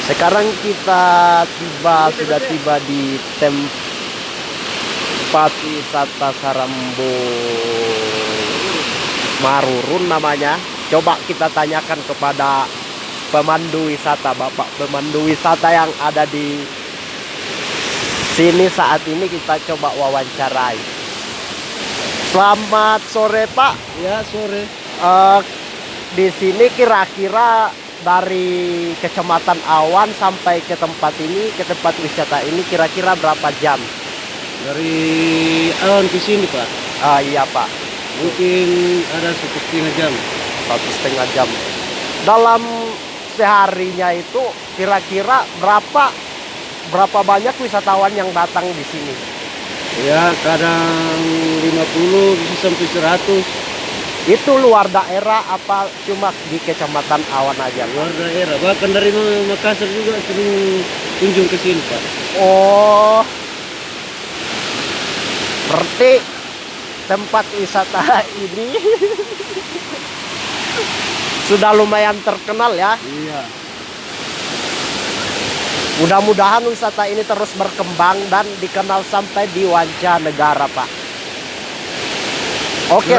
Sekarang kita sudah tiba di tempat wisata Sarambo Marurun namanya. Coba kita tanyakan kepada pemandu wisata, Bapak pemandu wisata yang ada di sini saat ini. Kita coba wawancarai. Selamat sore, Pak. Ya, sore. Di sini kira-kira dari Kecamatan Awan sampai ke tempat ini, ke tempat wisata ini kira-kira berapa jam? Dari Awan ke sini, Pak. Iya, Pak. Mungkin ada 1,5 jam. 1,5 jam. Dalam seharinya itu kira-kira berapa banyak wisatawan yang datang di sini? Ya, kadang 50 bisa sampai 100. Itu luar daerah apa cuma di Kecamatan Awan aja? Luar daerah, bahkan dari Makassar juga sering kunjung ke sini, Pak. Oh, berarti tempat wisata ini sudah lumayan terkenal ya. Iya. Mudah-mudahan wisata ini terus berkembang dan dikenal sampai di mancanegara, Pak. Oke,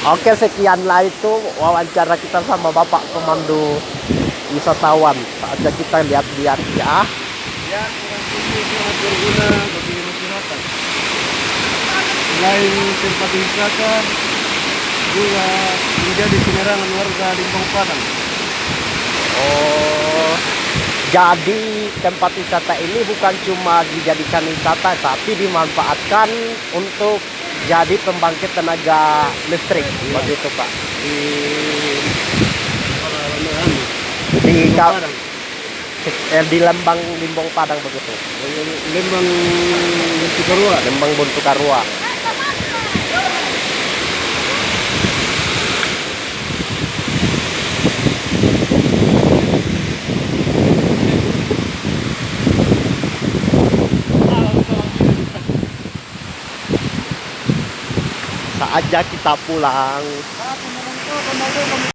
Oke, sekianlah itu wawancara kita sama Bapak pemandu wisatawan. Saatnya kita lihat-lihat ya. Ya, ini sangat berguna bagi masyarakat. Selain tempat wisata, juga menjadi penerangan warga Limbang Padang. Oh, jadi tempat wisata ini bukan cuma dijadikan wisata, tapi dimanfaatkan untuk jadi pembangkit tenaga listrik, begitu Pak. Di Lembang Limbang Padang begitu. Lembang Buntukarua. Lembang Buntukarua. Saatnya kita pulang.